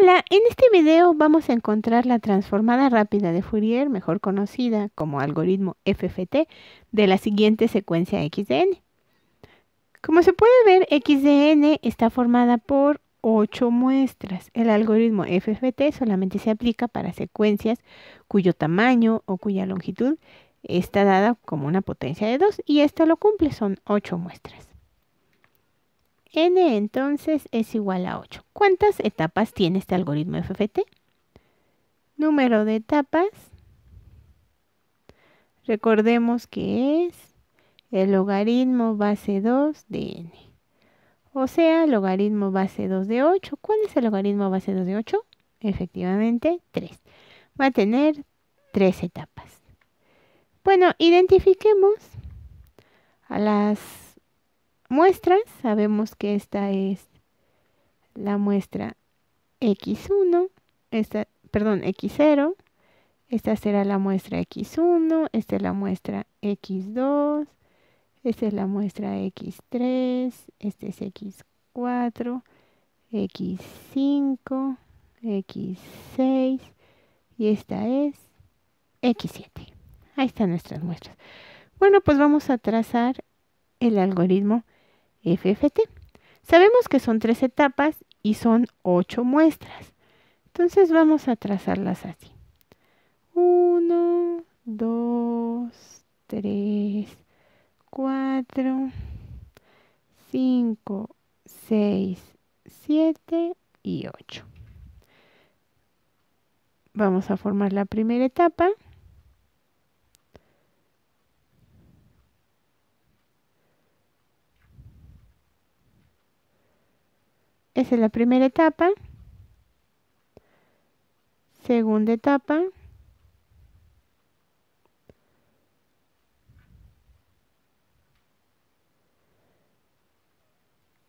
Hola, en este video vamos a encontrar la transformada rápida de Fourier, mejor conocida como algoritmo FFT, de la siguiente secuencia x de n. Como se puede ver, x de n está formada por 8 muestras. El algoritmo FFT solamente se aplica para secuencias cuyo tamaño o cuya longitud está dada como una potencia de 2 y esto lo cumple, son 8 muestras. N entonces es igual a 8. ¿Cuántas etapas tiene este algoritmo FFT? Número de etapas. Recordemos que es el logaritmo base 2 de n. O sea, logaritmo base 2 de 8. ¿Cuál es el logaritmo base 2 de 8? Efectivamente, 3. Va a tener 3 etapas. Bueno, identifiquemos a las muestras. Sabemos que esta es la muestra x1, x0, esta será la muestra x1, esta es la muestra x2, esta es la muestra x3, este es x4, x5, x6 y esta es x7. Ahí están nuestras muestras. Bueno, pues vamos a trazar el algoritmo FFT. Sabemos que son 3 etapas y son 8 muestras. Entonces vamos a trazarlas así. 1, 2, 3, 4, 5, 6, 7 y 8. Vamos a formar la primera etapa. Esa es la primera etapa. Segunda etapa.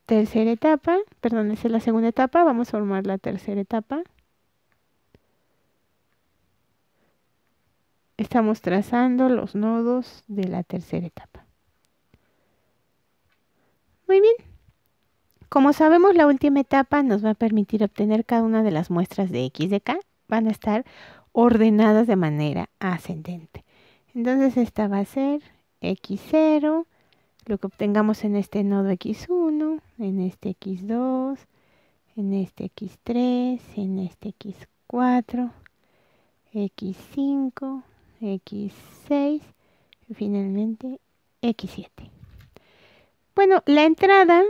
Tercera etapa. Perdón, esa es la segunda etapa. Vamos a formar la tercera etapa. Estamos trazando los nodos de la tercera etapa. Muy bien. Como sabemos, la última etapa nos va a permitir obtener cada una de las muestras de x de k. Van a estar ordenadas de manera ascendente. Entonces esta va a ser x0, lo que obtengamos en este nodo x1, en este x2, en este x3, en este x4, x5, x6 y finalmente x7. Bueno, la entrada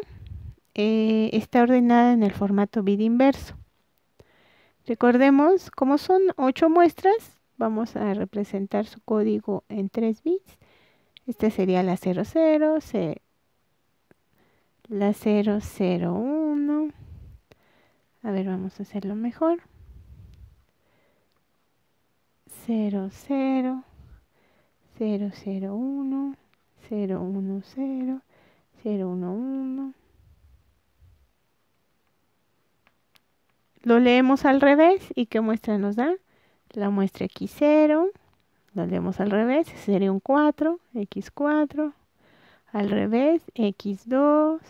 está ordenada en el formato bit inverso. Recordemos, como son 8 muestras, vamos a representar su código en 3 bits. Esta sería la 00, la 001. A ver, vamos a hacerlo mejor. 00, 001, 010, 011. Lo leemos al revés y ¿qué muestra nos da? La muestra x0, lo leemos al revés, sería un 4, x4, al revés, x2,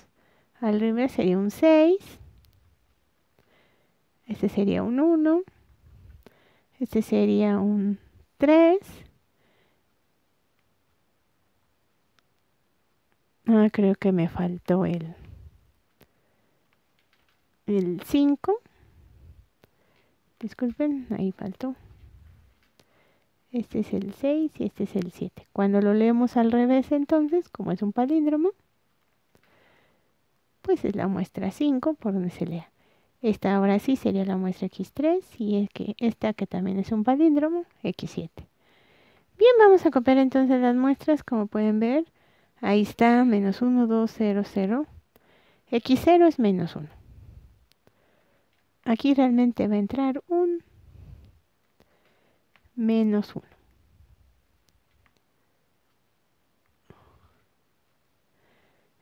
al revés sería un 6, este sería un 1, este sería un 3, creo que me faltó el 5, disculpen, ahí faltó. Este es el 6 y este es el 7. Cuando lo leemos al revés, entonces, como es un palíndromo, pues es la muestra 5 por donde se lea. Esta ahora sí sería la muestra x3 y es que esta que también es un palíndromo, x7. Bien, vamos a copiar entonces las muestras, como pueden ver. Ahí está, menos 1, 2, 0, 0. x0 es menos 1. Aquí realmente va a entrar un menos 1.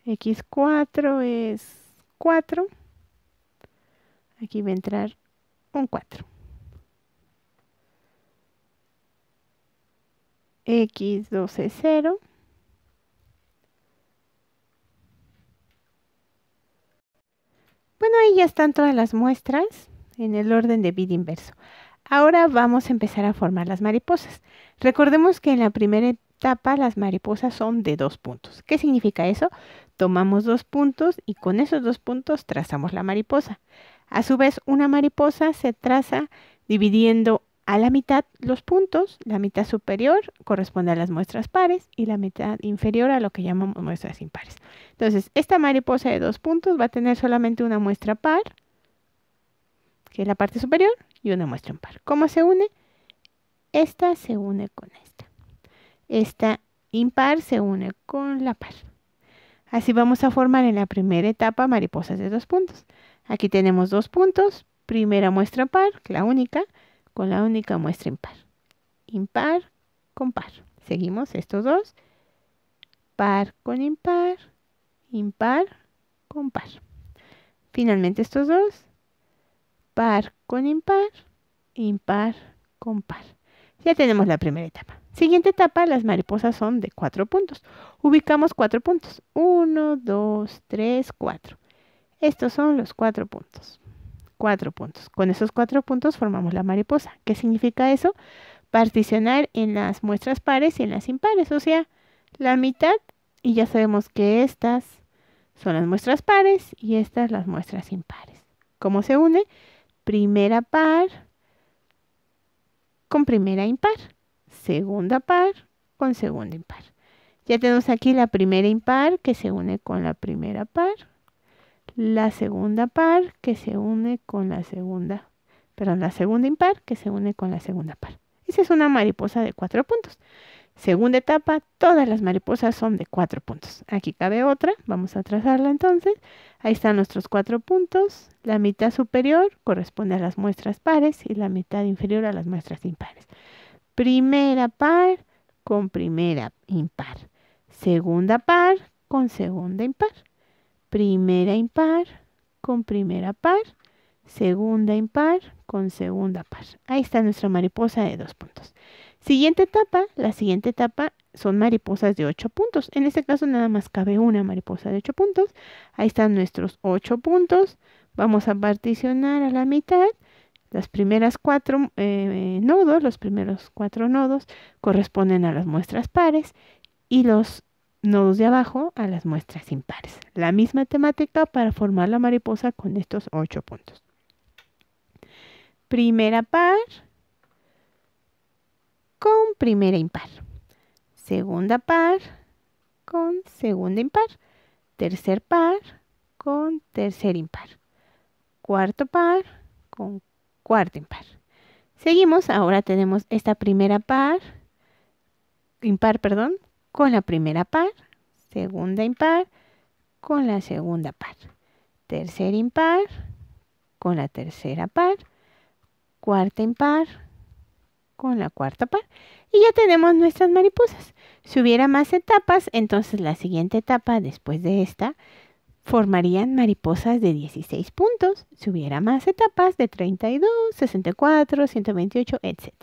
x4 es 4. Aquí va a entrar un 4. x2 es 0. Bueno, ahí ya están todas las muestras. en el orden de vida inverso. Ahora vamos a empezar a formar las mariposas. Recordemos que en la primera etapa las mariposas son de 2 puntos. ¿Qué significa eso? Tomamos 2 puntos y con esos 2 puntos trazamos la mariposa. A su vez, una mariposa se traza dividiendo a la mitad los puntos. La mitad superior corresponde a las muestras pares y la mitad inferior a lo que llamamos muestras impares. Entonces, esta mariposa de 2 puntos va a tener solamente una muestra par, que es la parte superior, y una muestra impar. ¿Cómo se une? Esta se une con esta. Esta impar se une con la par. Así vamos a formar en la primera etapa mariposas de 2 puntos. Aquí tenemos 2 puntos, primera muestra par, la única, con la única muestra impar. Impar con par. Seguimos estos dos. Par con impar, impar con par. Finalmente estos dos. Par con impar, impar con par. Ya tenemos la primera etapa. Siguiente etapa, las mariposas son de 4 puntos. Ubicamos 4 puntos. 1, 2, 3, 4. Estos son los 4 puntos. 4 puntos. Con esos 4 puntos formamos la mariposa. ¿Qué significa eso? Particionar en las muestras pares y en las impares. O sea, la mitad, y ya sabemos que estas son las muestras pares y estas las muestras impares. ¿Cómo se une? Primera par con primera impar, segunda par con segunda impar. Ya tenemos aquí la primera impar que se une con la primera par, la segunda par que se une con la segunda impar que se une con la segunda par. Esa es una mariposa de 4 puntos. Segunda etapa, todas las mariposas son de 4 puntos. Aquí cabe otra, vamos a trazarla entonces. Ahí están nuestros 4 puntos. La mitad superior corresponde a las muestras pares y la mitad inferior a las muestras impares. Primera par con primera impar. Segunda par con segunda impar. Primera impar con primera par. Segunda impar con segunda par. Ahí está nuestra mariposa de 2 puntos. Siguiente etapa, la siguiente etapa son mariposas de 8 puntos. En este caso nada más cabe una mariposa de 8 puntos. Ahí están nuestros 8 puntos. Vamos a particionar a la mitad. Las primeras 4 nodos, los primeros 4 nodos corresponden a las muestras pares y los nodos de abajo a las muestras impares. La misma temática para formar la mariposa con estos 8 puntos. Primera par con primera impar. Segunda par con segunda impar. Tercer par con tercer impar. Cuarto par con cuarto impar. Seguimos, ahora tenemos esta primera par, impar, perdón, con la primera par. Segunda impar con la segunda par. Tercer impar con la tercera par. Cuarta impar con la cuarta par. Y ya tenemos nuestras mariposas. Si hubiera más etapas, entonces la siguiente etapa después de esta formarían mariposas de 16 puntos. Si hubiera más etapas de 32, 64, 128, etc.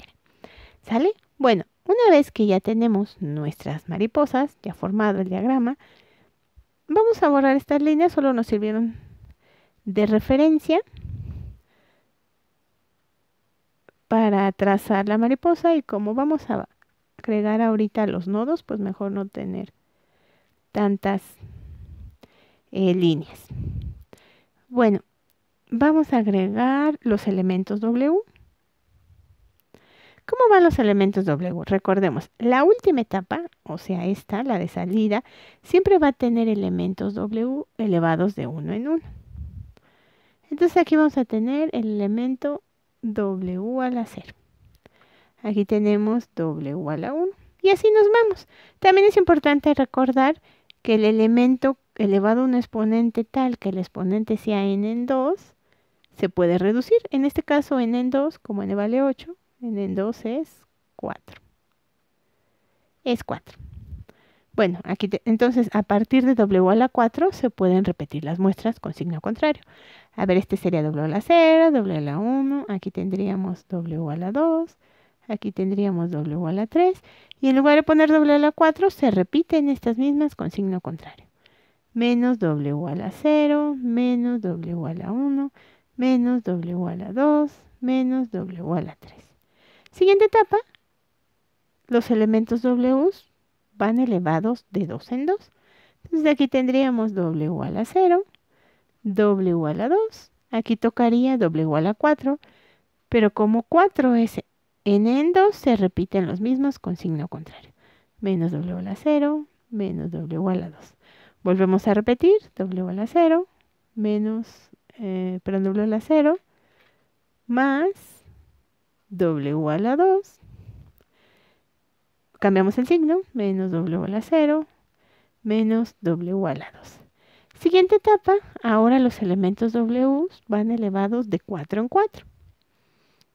¿Sale? Bueno, una vez que ya tenemos nuestras mariposas, ya formado el diagrama, vamos a borrar estas líneas, solo nos sirvieron de referencia para trazar la mariposa, y como vamos a agregar ahorita los nodos, pues mejor no tener tantas líneas. Bueno, vamos a agregar los elementos W. ¿Cómo van los elementos W? Recordemos, la última etapa, o sea esta, la de salida, siempre va a tener elementos W elevados de 1 en 1. Entonces aquí vamos a tener el elemento W a la 0. Aquí tenemos W a la 1. Y así nos vamos. También es importante recordar que el elemento elevado a un exponente tal que el exponente sea n en 2, se puede reducir. En este caso n en 2, como n vale 8, n en 2 es 4. Es 4. Bueno, aquí entonces a partir de W a la 4 se pueden repetir las muestras con signo contrario. A ver, este sería W a la 0, W a la 1, aquí tendríamos W a la 2, aquí tendríamos W a la 3, y en lugar de poner W a la 4 se repiten estas mismas con signo contrario. Menos W a la 0, menos W a la 1, menos doble igual a 2, menos doble igual a 3. Siguiente etapa, los elementos W van elevados de 2 en 2. Entonces aquí tendríamos doble igual a 0, doble igual a 2. Aquí tocaría doble igual a 4, pero como 4 es n en 2, se repiten los mismos con signo contrario. Menos doble igual a 0, menos doble igual a 2. Volvemos a repetir, doble igual a 0, menos, doble igual a 0, más doble igual a 2. Cambiamos el signo, menos doble igual a 0, menos doble igual a 2. Siguiente etapa, ahora los elementos W van elevados de 4 en 4.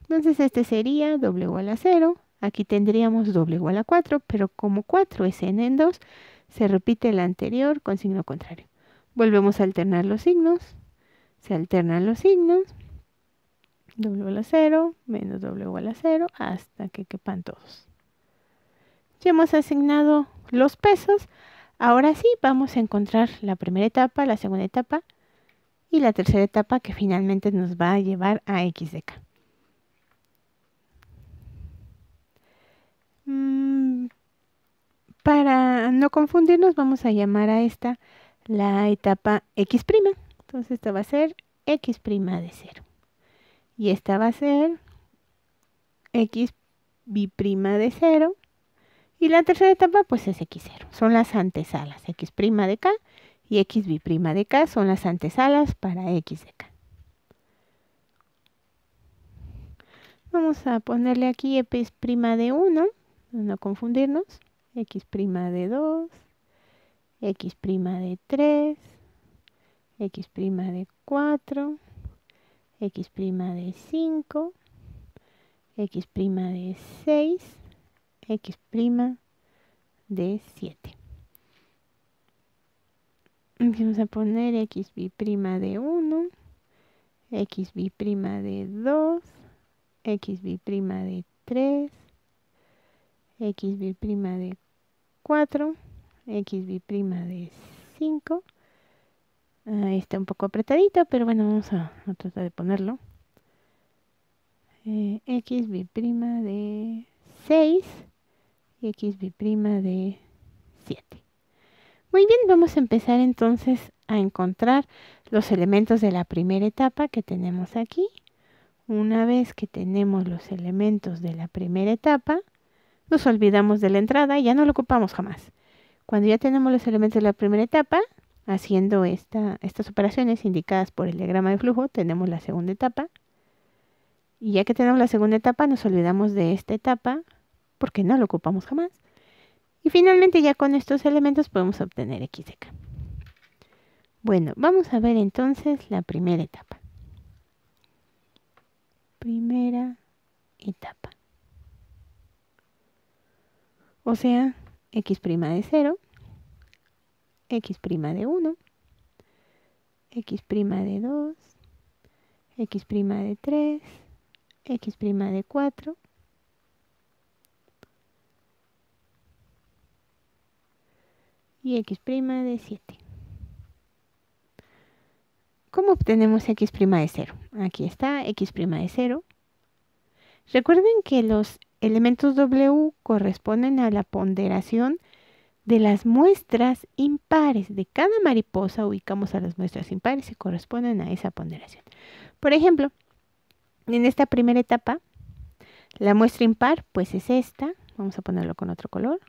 Entonces este sería doble igual a 0. Aquí tendríamos doble igual a 4, pero como 4 es n en 2, se repite el anterior con signo contrario. Volvemos a alternar los signos. Se alternan los signos. Doble igual a 0, menos doble igual a 0, hasta que quepan todos. Ya hemos asignado los pesos. Ahora sí, vamos a encontrar la primera etapa, la segunda etapa y la tercera etapa que finalmente nos va a llevar a x de k. Para no confundirnos, vamos a llamar a esta la etapa x'. Entonces esta va a ser x' de 0. Y esta va a ser x b' de 0. Y la tercera etapa pues es x0. Son las antesalas. X' de k y x b' de k son las antesalas para x de k. Vamos a ponerle aquí x' de 1, para no confundirnos. X' de 2, x' de 3, x' de 4, x' de 5, x' de 6, x' de 7. Vamos a poner x b' de 1, x b' de 2, x b' de 3, x b' de 4, x b' de 5. Ahí está un poco apretadito, pero bueno, vamos a tratar de ponerlo. X b' de 6 y x b' de 7. Muy bien, vamos a empezar entonces a encontrar los elementos de la primera etapa que tenemos aquí. Una vez que tenemos los elementos de la primera etapa, nos olvidamos de la entrada y ya no lo ocupamos jamás. Cuando ya tenemos los elementos de la primera etapa, haciendo estas operaciones indicadas por el diagrama de flujo, tenemos la segunda etapa. Y ya que tenemos la segunda etapa, nos olvidamos de esta etapa porque no lo ocupamos jamás. Y finalmente ya con estos elementos podemos obtener x de k. Bueno, vamos a ver entonces la primera etapa. Primera etapa. O sea, x' de 0, x' de 1, x' de 2, x' de 3, x' de 4, y x' de 7. ¿Cómo obtenemos x' de 0? Aquí está x' de 0. Recuerden que los elementos W corresponden a la ponderación de las muestras impares. De cada mariposa ubicamos a las muestras impares y corresponden a esa ponderación. Por ejemplo, en esta primera etapa, la muestra impar pues es esta. Vamos a ponerlo con otro color.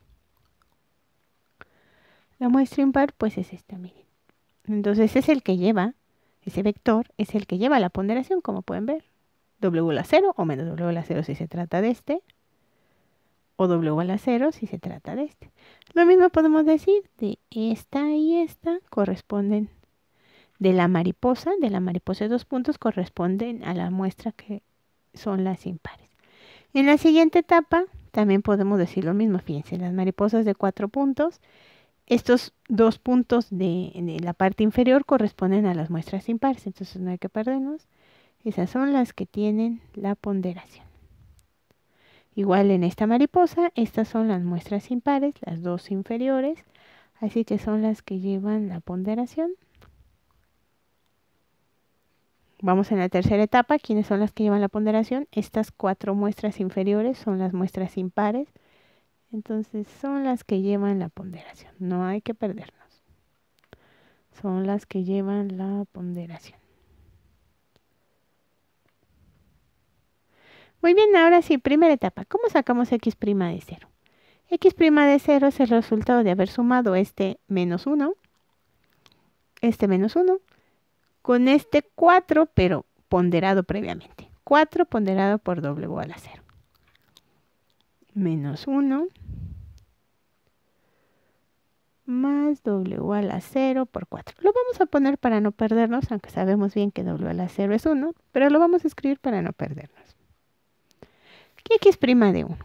La muestra impar pues es esta, miren. Entonces es el que lleva, ese vector es el que lleva la ponderación, como pueden ver. W igual a 0 o menos W igual a 0 si se trata de este. O W igual a 0 si se trata de este. Lo mismo podemos decir de esta y esta corresponden de la mariposa de 2 puntos corresponden a la muestra que son las impares. En la siguiente etapa también podemos decir lo mismo. Fíjense, las mariposas de 4 puntos, estos 2 puntos de la parte inferior corresponden a las muestras impares, entonces no hay que perdernos. Esas son las que tienen la ponderación. Igual en esta mariposa, estas son las muestras impares, las 2 inferiores, así que son las que llevan la ponderación. Vamos en la tercera etapa. ¿Quiénes son las que llevan la ponderación? Estas 4 muestras inferiores son las muestras impares. Entonces son las que llevan la ponderación. No hay que perdernos. Son las que llevan la ponderación. Muy bien, ahora sí, primera etapa. ¿Cómo sacamos x' de 0? X' de 0 es el resultado de haber sumado este menos 1, con este 4, pero ponderado previamente. 4 ponderado por doble igual a 0. Menos 1 más doble igual a 0 por 4. Lo vamos a poner para no perdernos, aunque sabemos bien que doble igual a 0 es 1, pero lo vamos a escribir para no perdernos. ¿Qué x' de 1?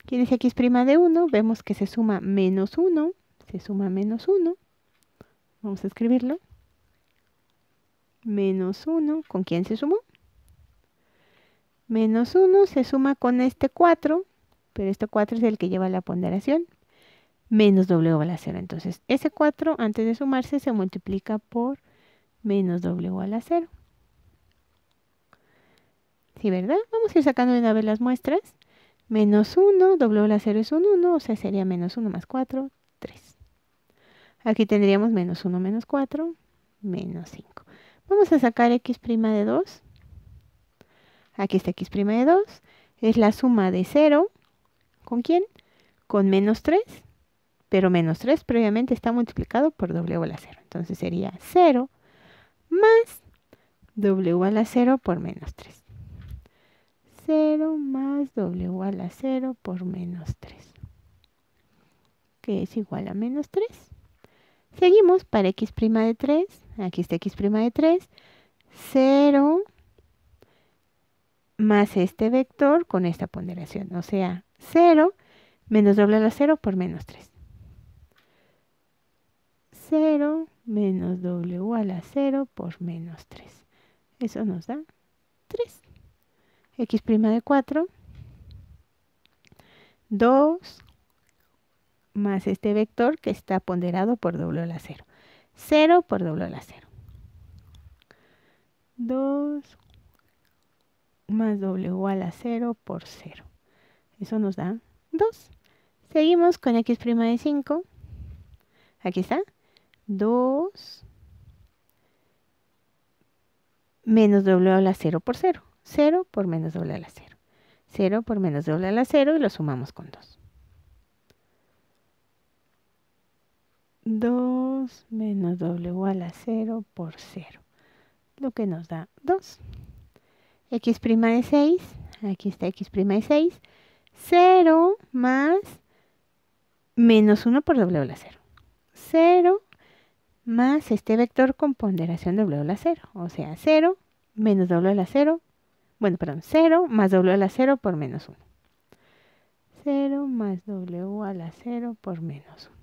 ¿Quién es x' de 1? Vemos que se suma menos 1. Se suma menos 1. Vamos a escribirlo. Menos 1. ¿Con quién se sumó? Menos 1 se suma con este 4. Pero este 4 es el que lleva la ponderación. Menos doble igual a 0. Entonces, ese 4 antes de sumarse se multiplica por menos doble igual a 0. ¿Sí, verdad? Vamos a ir sacando de una vez las muestras. Menos 1, doble igual a 0 es un 1, o sea, sería menos 1 más 4, 3. Aquí tendríamos menos 1 menos 4, menos 5. Vamos a sacar x' de 2. Aquí está x' de 2. Es la suma de 0. ¿Con quién? Con menos 3. Pero menos 3 previamente está multiplicado por doble igual a 0. Entonces sería 0 más doble igual a 0 por menos 3. 0 más doble igual a 0 por menos 3. Que es igual a menos 3. Seguimos para x' de 3. Aquí está x' de 3. 0 más este vector con esta ponderación. O sea, 0 menos doble igual a 0 por menos 3. 0 menos doble igual a 0 por menos 3. Eso nos da 3. X' de 4. 2 más este vector que está ponderado por doble igual a 0. 0 por doble igual a 0. 2 más doble igual a 0 por 0. Eso nos da 2. Seguimos con x' de 5. Aquí está. 2 menos doble igual a 0 por 0. 0 por menos doble igual a 0. 0 por menos doble igual a 0 y lo sumamos con 2. 2 menos doble igual a 0 por 0. Lo que nos da 2. X' de 6. Aquí está x' de 6. 0 más menos 1 por doble igual a 0. 0 más este vector con ponderación doble igual a 0. O sea, 0 menos doble igual a 0. Bueno, perdón, 0 más doble igual a 0 por menos 1. 0 más doble igual a 0 por menos 1.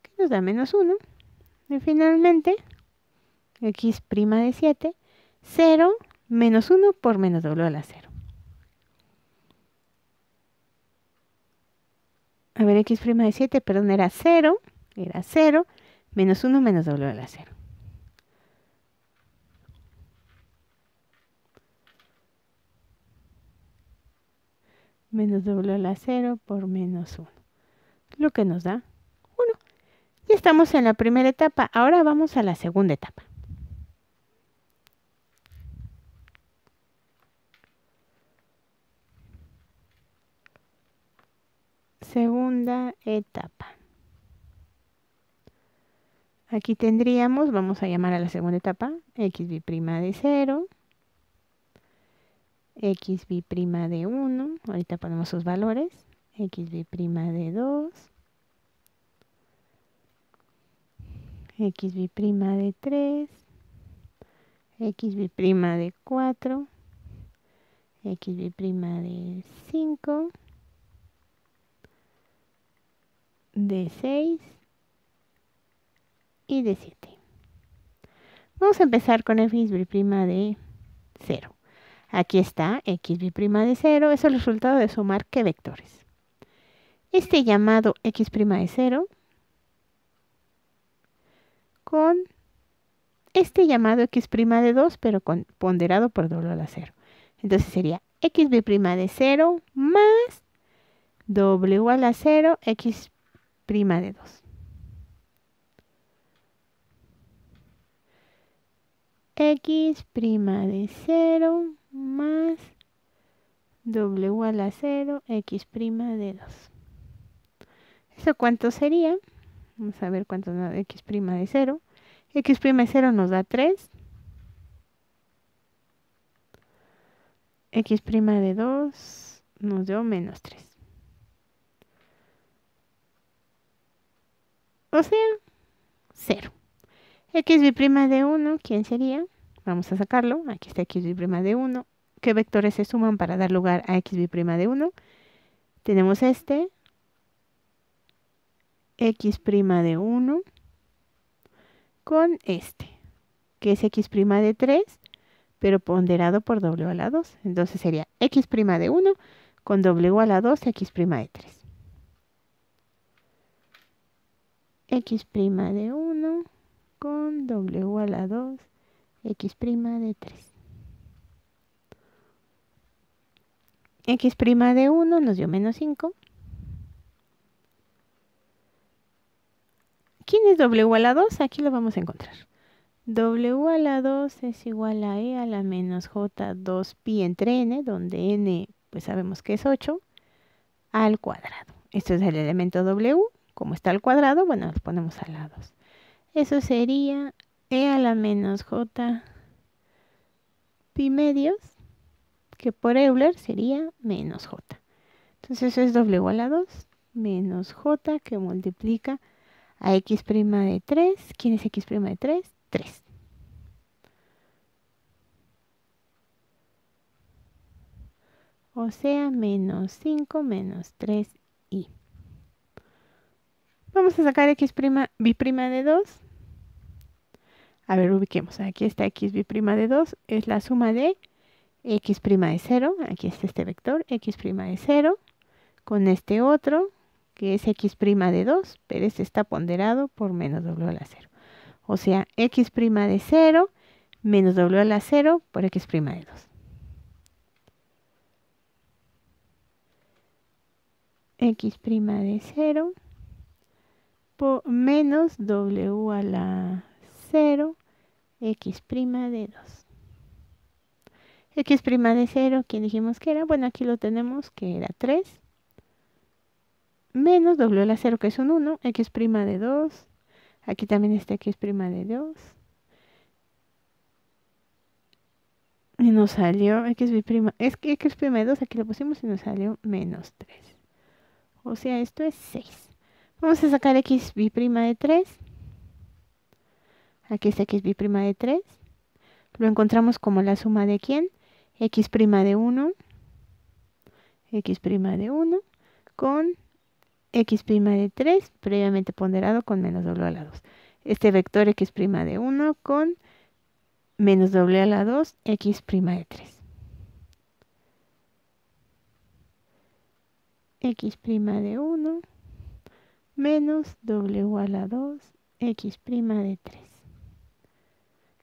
Que nos da menos 1. Y finalmente, x' de 7. 0 menos 1 por menos doble igual a 0. A ver, x' de 7, perdón, era 0. Era 0 menos 1 menos doble igual a 0. Menos doble igual a 0 por menos 1. Lo que nos da 1. Ya estamos en la primera etapa. Ahora vamos a la segunda etapa. Segunda etapa. Aquí tendríamos, vamos a llamar a la segunda etapa, x' de 0, x' de 1, ahorita ponemos sus valores, x' de 2, x' de 3, x' de 4, x' de 5, de 6 y de 7. Vamos a empezar con x' de 0. Aquí está x' de 0, es el resultado de sumar qué vectores. Este llamado x' de 0 con este llamado x' de 2, pero ponderado por doble a la 0. Entonces sería x' de 0 más w a la 0 x' de 2. X' de 0 más w a la 0 x' de 2. ¿Eso cuánto sería? Vamos a ver cuánto nos da x' de 0. X' de 0 nos da 3. X' de 2 nos dio menos 3. O sea, 0. X' de 1, ¿quién sería? Vamos a sacarlo. Aquí está x' de 1. ¿Qué vectores se suman para dar lugar a x' de 1? Tenemos este, x' de 1, con este, que es x' de 3, pero ponderado por w a la 2. Entonces sería x' de 1 con w a la 2 x' de 3. X' de 1 con w a la 2 x' de 3. X' de 1 nos dio menos 5. ¿Quién es w a la 2? Aquí lo vamos a encontrar. W a la 2 es igual a e a la menos j 2pi entre n, donde n pues sabemos que es 8, al cuadrado. Esto es el elemento w. Como está al cuadrado, bueno, lo ponemos al lado. Eso sería e a la menos j pi medios, que por Euler sería menos j. Entonces eso es w a la 2 menos j que multiplica a x' de 3. ¿Quién es x' de 3? 3. O sea, menos 5 menos 3i. Vamos a sacar x' b' de 2. A ver, ubiquemos. Aquí está x' de 2. Es la suma de x' de 0. Aquí está este vector, x' de 0. Con este otro, que es x' de 2. Pero este está ponderado por menos w a la 0. O sea, x' de 0 menos w a la 0 por x' de 2. X' de 0 por menos w a la 0 x' de 2. X' de 0, ¿quién dijimos que era? Bueno, aquí lo tenemos, que era 3. Menos w a la 0, que es un 1. X' de 2. Aquí también está x' de 2. Y nos salió x'. Es que x' de 2 aquí lo pusimos y nos salió menos 3. O sea, esto es 6. Vamos a sacar x' de 3. Aquí está x' de 3. Lo encontramos como la suma de ¿quién? X' de 1. X' de 1 con x' de 3, previamente ponderado con menos w a la 2. Este vector x' de 1 con menos w a la 2, x' de 3. X' de 1 menos w a la 2, x' de 3.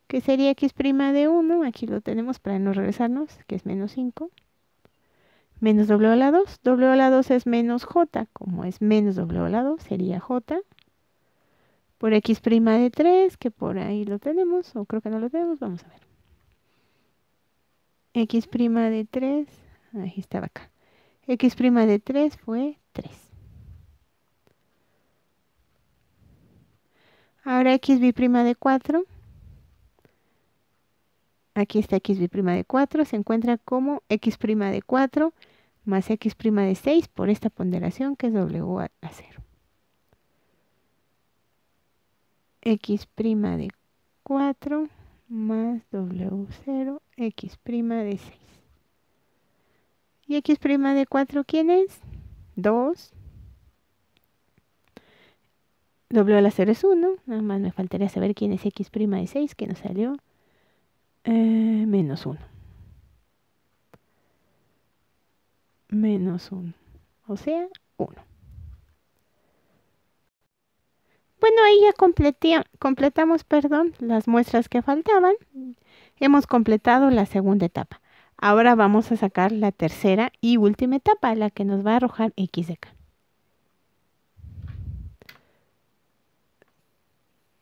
¿Qué sería x' de 1? Aquí lo tenemos para no regresarnos, que es menos 5. Menos w a la 2. W a la 2 es menos j. Como es menos w a la 2, sería j. Por x' de 3, que por ahí lo tenemos, o creo que no lo tenemos, vamos a ver. X' de 3, ahí estaba acá. X' de 3 fue 3. Ahora x' de 4. Aquí está x' de 4, se encuentra como x' de 4 más x' de 6 por esta ponderación que es w a la 0. X' de 4 más w0, x' de 6. ¿Y x' de 4 quién es? 2. W a la 0 es 1. Nada más me faltaría saber quién es x' de 6, que nos salió menos 1. Menos 1. O sea, 1. Bueno, ahí ya completamos, perdón, las muestras que faltaban. Hemos completado la segunda etapa. Ahora vamos a sacar la tercera y última etapa, la que nos va a arrojar x de k.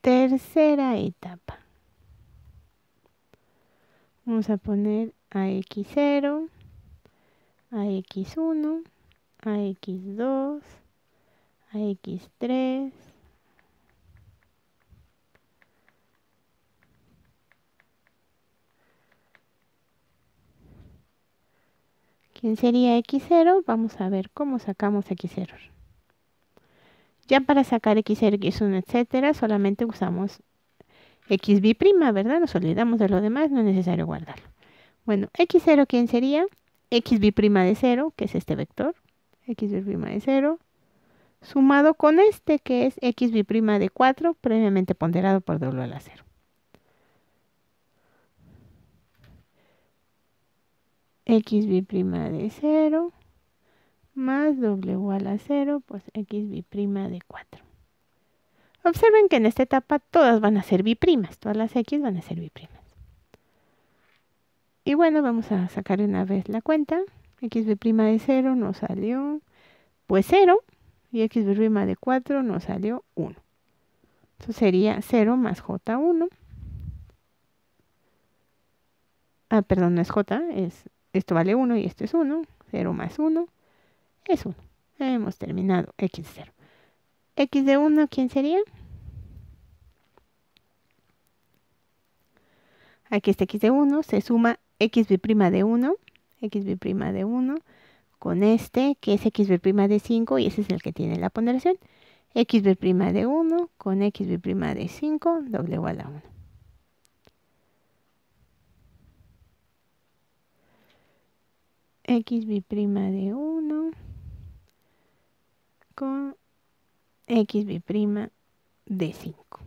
Tercera etapa. Vamos a poner a x0, a x1, a x2, a x3. ¿Quién sería x0? Vamos a ver cómo sacamos x0. Ya para sacar x0, x1, etcétera, solamente usamos xb', ¿verdad? Nos olvidamos de lo demás, no es necesario guardarlo. Bueno, x0, ¿quién sería? xb' de 0, que es este vector, xb' de 0, sumado con este, que es xb' de 4, previamente ponderado por w a la 0. xb' de 0 más w a la 0, pues xb' de 4. Observen que en esta etapa todas van a ser biprimas, todas las x van a ser biprimas. Y bueno, vamos a sacar una vez la cuenta. Xb' de 0 nos salió pues 0 y xb' de 4 nos salió 1. Eso sería 0 más j1. Ah, perdón, no es j, esto vale 1 y esto es 1. 0 más 1 es 1. Hemos terminado x0. X de 1, ¿quién sería? Aquí está x de 1, se suma xb' de 1, xb' de 1, con este, que es xb' de 5, y ese es el que tiene la ponderación. Xb' de 1 con xb' de 5, w a la 1. Xb' de 1 con xb' de 5.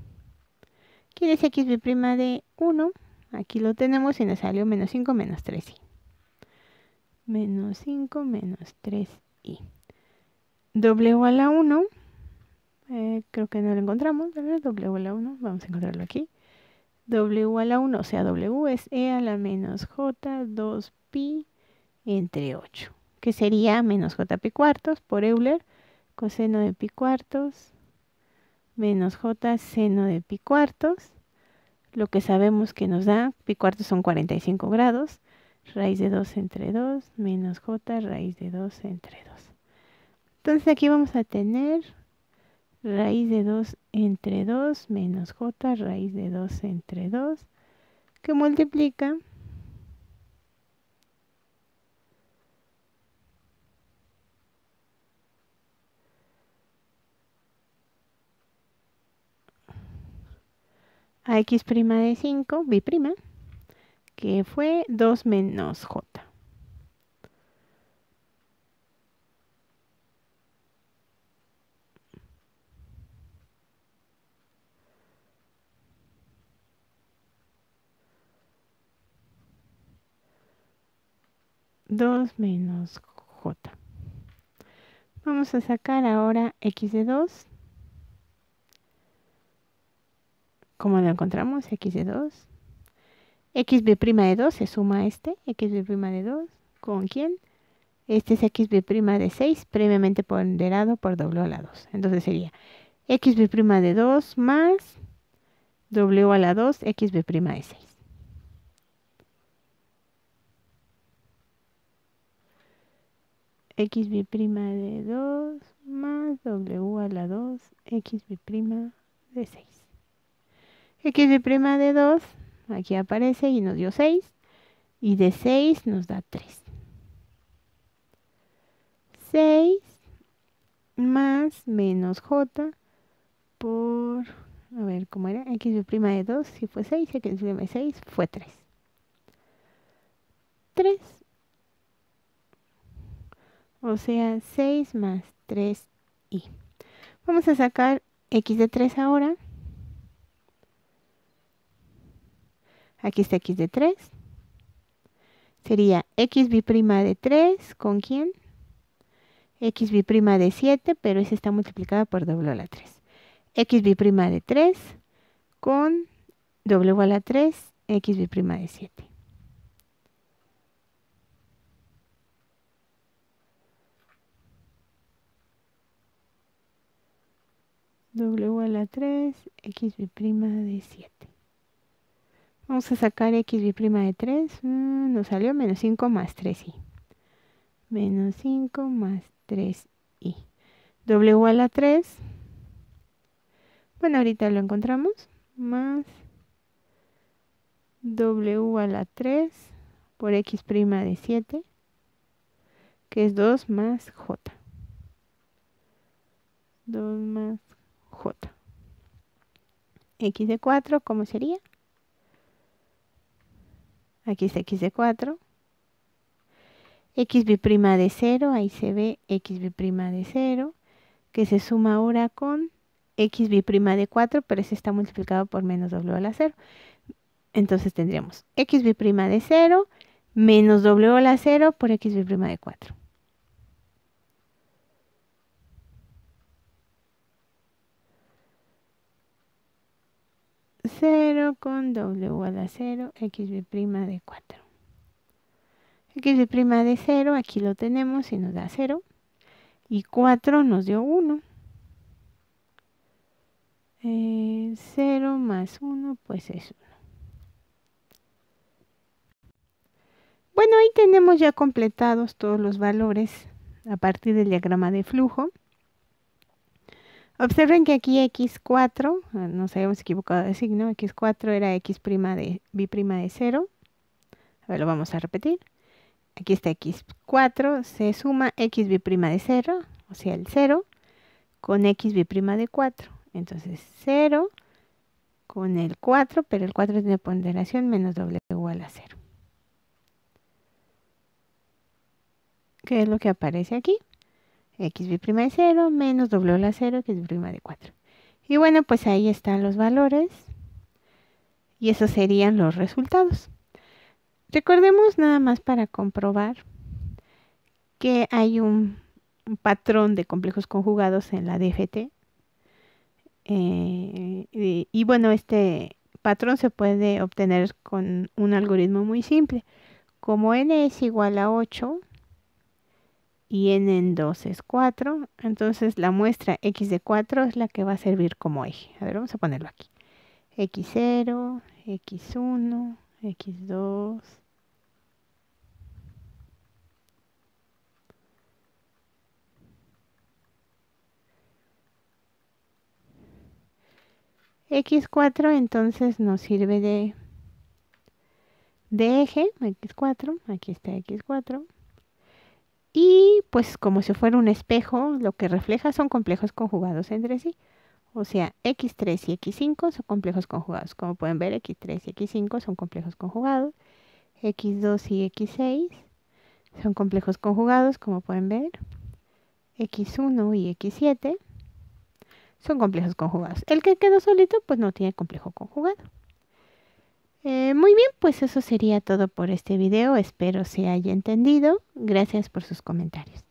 ¿Quién es xb' de 1? Aquí lo tenemos y nos salió menos 5 menos 3i. Menos 5 menos 3i. W a la 1. Creo que no lo encontramos, ¿verdad? W a la 1. Vamos a encontrarlo aquí. W a la 1, o sea, W es E a la menos J 2pi entre 8. Que sería menos J pi cuartos por Euler. Coseno de pi cuartos menos J seno de pi cuartos. Lo que sabemos que nos da, pi cuartos son 45 grados. Raíz de 2 entre 2 menos J raíz de 2 entre 2. Entonces aquí vamos a tener raíz de 2 entre 2 menos J raíz de 2 entre 2, que multiplica a x' de 5, bi'prima, que fue 2 menos J. Menos J. Vamos a sacar ahora x de 2. ¿Cómo lo encontramos? X de 2. Xb' de 2 se suma a este. Xb' de 2. ¿Con quién? Este es xb' de 6, previamente ponderado por w a la 2. Entonces sería xb' de 2 más w a la 2 xb' de 6. Xb' de 2 más w a la 2 xb' de 6. Xb' de 2, aquí aparece y nos dio 6. Y de 6 nos da 3. 6 más menos j por, a ver, ¿cómo era? Xb' de 2, si fue 6, xb' de 6 fue 3. 3. O sea, 6 más 3i. Vamos a sacar x de 3 ahora. Aquí está x de 3. Sería xb' de 3, ¿con quién? Xb' de 7, pero esa está multiplicada por w a la 3. x b' de 3 con w a la 3, x b' de 7. W a la 3, x b' de 7. Vamos a sacar x b' de 3. Nos salió menos 5 más 3i. Menos 5 más 3i. W a la 3. Bueno, ahorita lo encontramos. Más w a la 3 por x' de 7. Que es 2 más j. 2 más j. X de 4, ¿cómo sería? Aquí está x de 4. X b' de 0, ahí se ve x b' de 0, que se suma ahora con x b' de 4, pero ese está multiplicado por menos w a la 0. Entonces tendríamos x b' de 0 menos w a la 0 por x b' de 4. Cero con w a la 0, x b' de 4. X b' de 0, aquí lo tenemos y nos da 0. Y 4 nos dio 1. 0 más 1, pues es 1. Bueno, ahí tenemos ya completados todos los valores a partir del diagrama de flujo. Observen que aquí x4, nos habíamos equivocado de signo, x4 era x' de b' de 0. A ver, lo vamos a repetir. Aquí está x4, se suma x b' de 0, o sea el 0, con x b' de 4. Entonces 0 con el 4, pero el 4 tiene ponderación menos w a la 0. ¿Qué es lo que aparece aquí? X b' de 0 menos w a la 0, x b' de 4. Y bueno, pues ahí están los valores. Y esos serían los resultados. Recordemos nada más para comprobar que hay un patrón de complejos conjugados en la DFT. Y bueno, este patrón se puede obtener con un algoritmo muy simple. Como n es igual a 8 y n en 2 es 4, entonces la muestra x de 4 es la que va a servir como eje. A ver, vamos a ponerlo aquí. x0, x1, x2. x4 entonces nos sirve de eje, x4, aquí está x4. Y pues como si fuera un espejo, lo que refleja son complejos conjugados entre sí. O sea, x3 y x5 son complejos conjugados. Como pueden ver, x3 y x5 son complejos conjugados. x2 y x6 son complejos conjugados, como pueden ver. x1 y x7 son complejos conjugados. El que quedó solito, pues no tiene complejo conjugado. Muy bien, pues eso sería todo por este video. Espero se haya entendido. Gracias por sus comentarios.